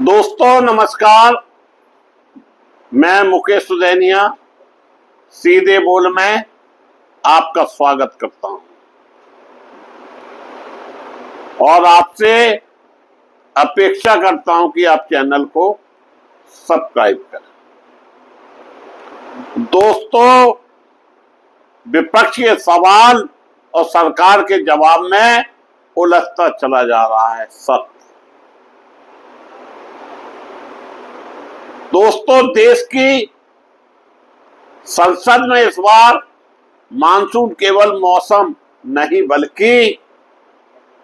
दोस्तों नमस्कार। मैं मुकेश सुदैनिया सीधे बोल में आपका स्वागत करता हूं और आपसे अपेक्षा करता हूं कि आप चैनल को सब्सक्राइब करें। दोस्तों, विपक्ष के सवाल और सरकार के जवाब में उलझता चला जा रहा है सत्य। दोस्तों, देश की संसद में इस बार मानसून केवल मौसम नहीं बल्कि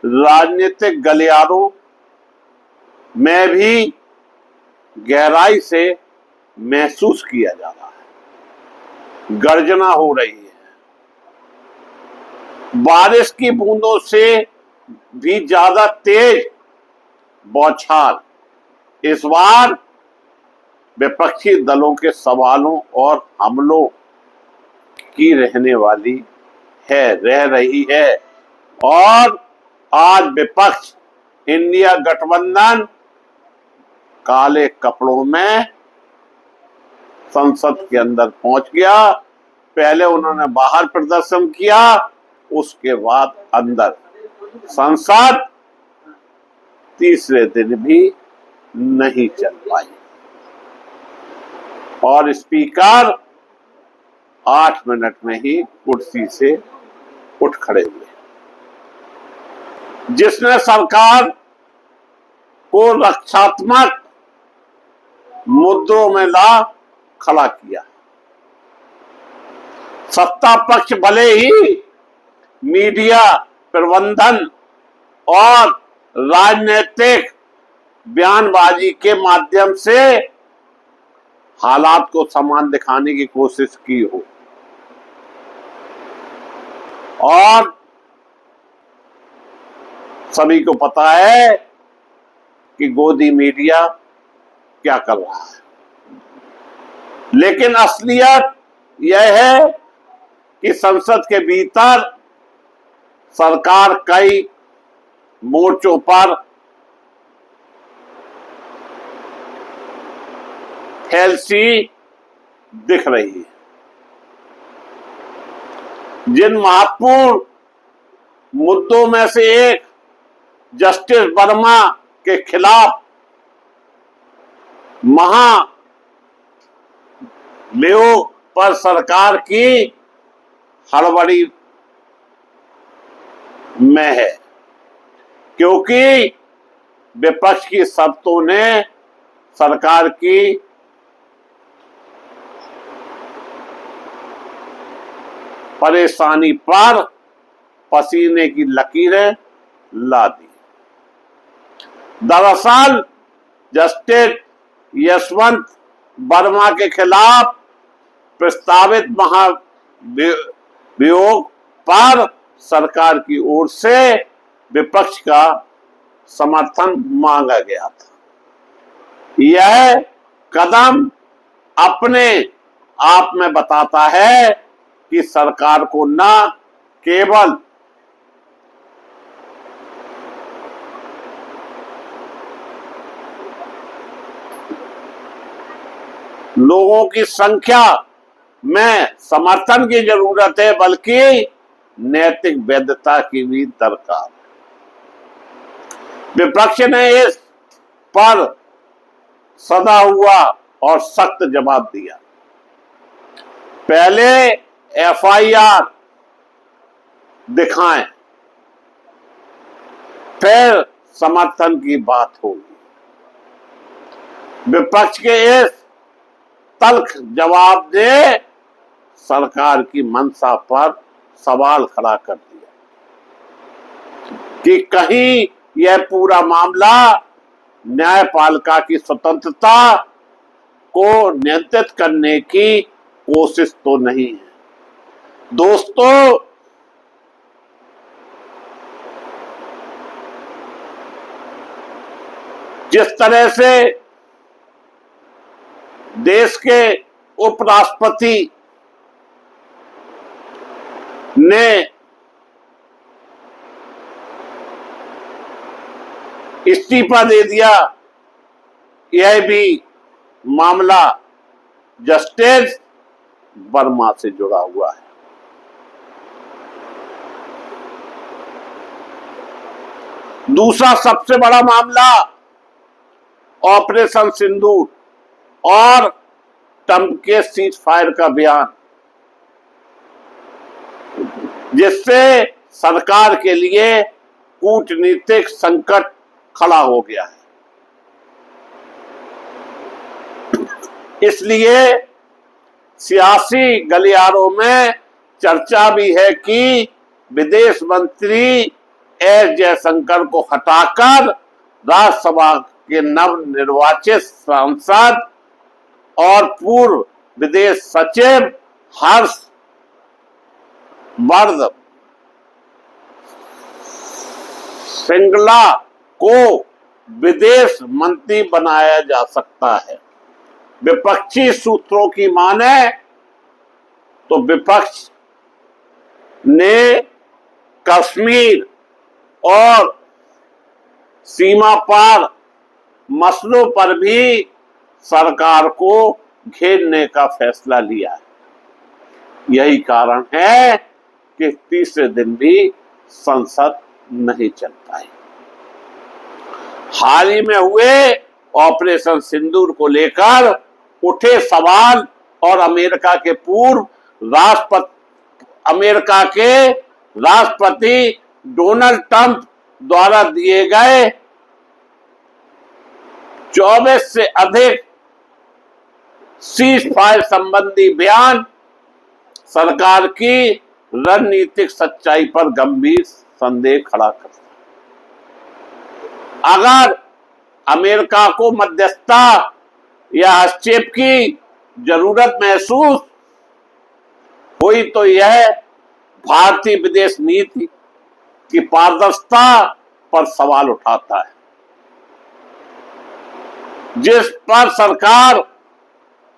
राजनीतिक गलियारों में भी गहराई से महसूस किया जा रहा है। गर्जना हो रही है, बारिश की बूंदों से भी ज्यादा तेज बौछार इस बार विपक्षी दलों के सवालों और हमलों की रह रही है और आज विपक्ष इंडिया गठबंधन काले कपड़ों में संसद के अंदर पहुंच गया। पहले उन्होंने बाहर प्रदर्शन किया, उसके बाद अंदर। संसद तीसरे दिन भी नहीं चल पाई और स्पीकर 8 मिनट में ही कुर्सी से उठ खड़े हुए, जिसने सरकार को रक्षात्मक मुद्दों में ला खड़ा किया। सत्ता पक्ष भले ही मीडिया प्रबंधन और राजनीतिक बयानबाजी के माध्यम से हालात को समान दिखाने की कोशिश की हो और सभी को पता है कि गोदी मीडिया क्या कर रहा है, लेकिन असलियत यह है कि संसद के भीतर सरकार कई मोर्चों पर फैलसी दिख रही है। जिन महत्वपूर्ण मुद्दों में से एक जस्टिस वर्मा के खिलाफ महाभियोग पर सरकार की हड़बड़ी में है, क्योंकि विपक्ष की शर्तों ने सरकार की परेशानी पर पसीने की लकीरें ला दी। दरअसल जस्टिस यशवंत वर्मा के खिलाफ प्रस्तावित महाभियोग पर सरकार की ओर से विपक्ष का समर्थन मांगा गया था। यह कदम अपने आप में बताता है कि सरकार को न केवल लोगों की संख्या में समर्थन की जरूरत है बल्कि नैतिक वैधता की भी दरकार है। विपक्ष ने इस पर सदा हुआ और सख्त जवाब दिया। पहले एफआईआर दिखाएं, फिर समर्थन की बात होगी। विपक्ष के इस तल्ख जवाब ने सरकार की मंशा पर सवाल खड़ा कर दिया कि कहीं यह पूरा मामला न्यायपालिका की स्वतंत्रता को नियंत्रित करने की कोशिश तो नहीं है। दोस्तों, जिस तरह से देश के उपराष्ट्रपति ने इस्तीफा दे दिया यह भी मामला जस्टिस वर्मा से जुड़ा हुआ है। दूसरा सबसे बड़ा मामला ऑपरेशन सिंदूर और ट्रंप के सीज फायर का बयान, जिससे सरकार के लिए कूटनीतिक संकट खड़ा हो गया है। इसलिए सियासी गलियारों में चर्चा भी है कि विदेश मंत्री एस जयशंकर को हटाकर राज्यसभा के नवनिर्वाचित सांसद और पूर्व विदेश सचिव हर्ष वर्धन श्रृंगला को विदेश मंत्री बनाया जा सकता है। विपक्षी सूत्रों की माने तो विपक्ष ने कश्मीर और सीमा पार मसलों पर भी सरकार को घेरने का फैसला लिया है। यही कारण है कि तीसरे दिन भी संसद नहीं चल पाई। हाल ही में हुए ऑपरेशन सिंदूर को लेकर उठे सवाल और अमेरिका के राष्ट्रपति डोनाल्ड ट्रंप द्वारा दिए गए 24 से अधिक सीज फायर संबंधी बयान सरकार की रणनीतिक सच्चाई पर गंभीर संदेह खड़ा करता है। अगर अमेरिका को मध्यस्थता या हस्तक्षेप की जरूरत महसूस हुई तो यह भारतीय विदेश नीति की पारदर्शिता पर सवाल उठाता है, जिस पर सरकार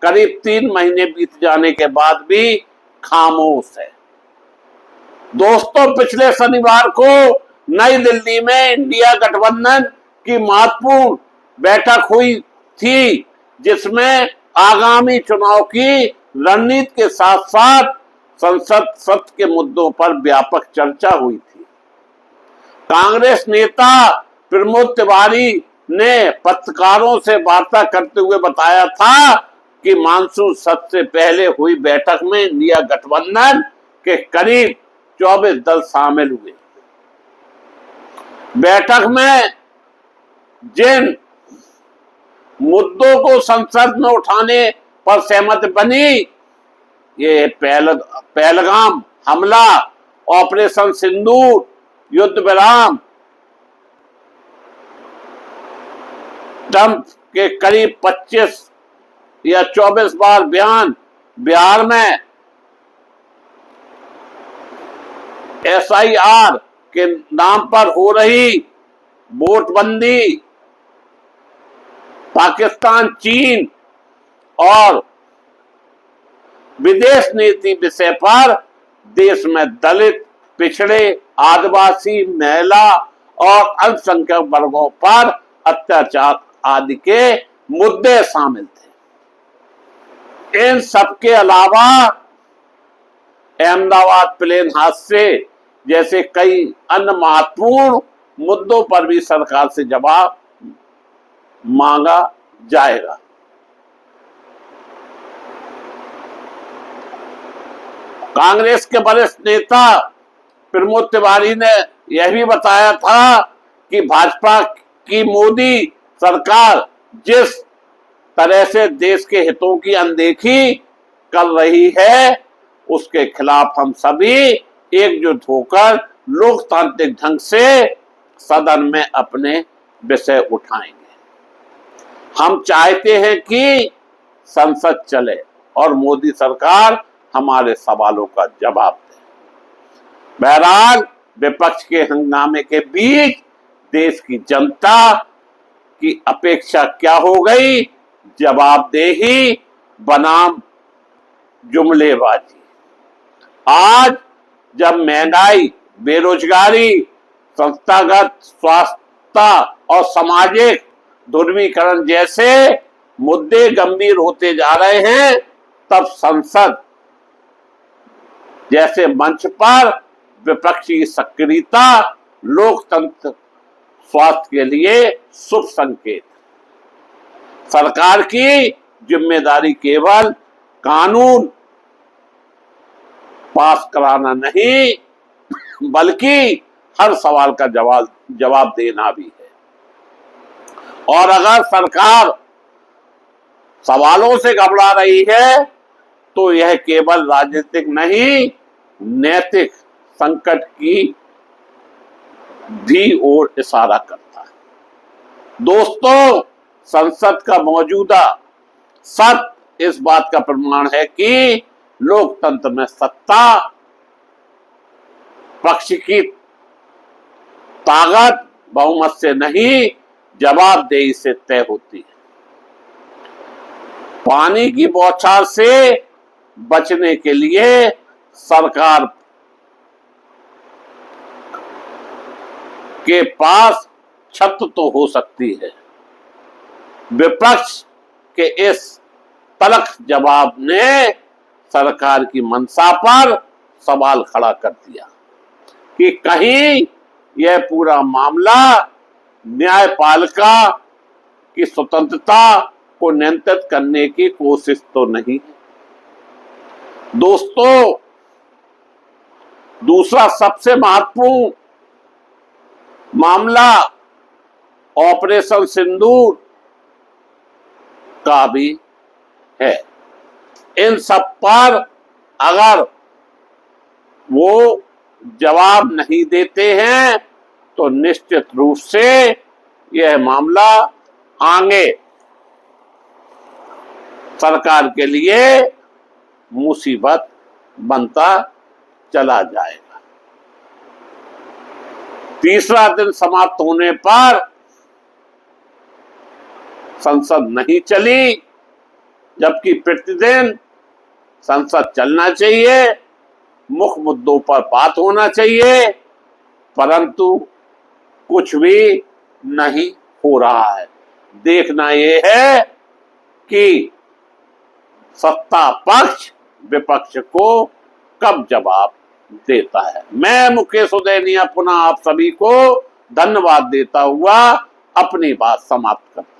करीब 3 महीने बीत जाने के बाद भी खामोश है। दोस्तों, पिछले शनिवार को नई दिल्ली में इंडिया गठबंधन की महत्वपूर्ण बैठक हुई थी, जिसमें आगामी चुनाव की रणनीति के साथ साथ संसद सत्र के मुद्दों पर व्यापक चर्चा हुई थी। कांग्रेस नेता प्रमोद तिवारी ने पत्रकारों से वार्ता करते हुए बताया था कि मानसून सत्र से पहले हुई बैठक में इंडिया गठबंधन के करीब 24 दल शामिल हुए। बैठक में जिन मुद्दों को संसद में उठाने पर सहमति बनी, ये पहलगाम हमला, ऑपरेशन सिंदूर, युद्ध विराम, ट्रंप के करीब 25 या 24 बार बयान, बिहार में SIR के नाम पर हो रही वोटबंदी, पाकिस्तान, चीन और विदेश नीति विषय पर देश में दलित, पिछड़े, आदिवासी, महिला और अल्पसंख्यक वर्गों पर अत्याचार आदि के मुद्दे शामिल थे। इन सबके अलावा अहमदाबाद प्लेन हादसे जैसे कई अन्य महत्वपूर्ण मुद्दों पर भी सरकार से जवाब मांगा जाएगा। कांग्रेस के वरिष्ठ नेता प्रमोद तिवारी ने यह भी बताया था कि भाजपा की मोदी सरकार जिस तरह से देश के हितों की अनदेखी कर रही है, उसके खिलाफ हम सभी एकजुट होकर लोकतांत्रिक ढंग से सदन में अपने विषय उठाएंगे। हम चाहते हैं कि संसद चले और मोदी सरकार हमारे सवालों का जवाब दे। बहरहाल, विपक्ष के हंगामे के बीच देश की जनता की अपेक्षा क्या हो गई? जवाबदेही बनाम जुमलेबाजी। आज जब महंगाई, बेरोजगारी, संस्थागत स्वास्थ्य और सामाजिक ध्रुवीकरण जैसे मुद्दे गंभीर होते जा रहे हैं, तब संसद जैसे मंच पर विपक्षी सक्रियता लोकतंत्र स्वास्थ्य के लिए शुभ संकेत। सरकार की जिम्मेदारी केवल कानून पास कराना नहीं, बल्कि हर सवाल का जवाब देना भी है। और अगर सरकार सवालों से घबरा रही है तो यह केवल राजनीतिक नहीं, नैतिक संकट की भी ओर इशारा करता है। दोस्तों, संसद का मौजूदा सत्र इस बात का प्रमाण है कि लोकतंत्र में सत्ता पक्ष की ताकत बहुमत से नहीं, जवाबदेही से तय होती है। पानी की बौछार से बचने के लिए सरकार के पास छत तो हो सकती है। विपक्ष के इस तल्ख जवाब ने सरकार की मंशा पर सवाल खड़ा कर दिया कि कहीं यह पूरा मामला न्यायपालिका की स्वतंत्रता को नियंत्रित करने की कोशिश तो नहीं है। दोस्तों, दूसरा सबसे महत्वपूर्ण मामला ऑपरेशन सिंदूर का भी है। इन सब पर अगर वो जवाब नहीं देते हैं तो निश्चित रूप से यह मामला आगे सरकार के लिए मुसीबत बनता चला जाएगा। तीसरा दिन समाप्त होने पर संसद नहीं चली, जबकि प्रतिदिन संसद चलना चाहिए, मुख्य मुद्दों पर बात होना चाहिए, परंतु कुछ भी नहीं हो रहा है। देखना यह है कि सत्ता पक्ष विपक्ष को कब जवाब देता है। मैं मुकेश उदयनिया पुनः आप सभी को धन्यवाद देता हुआ अपनी बात समाप्त करता हूं।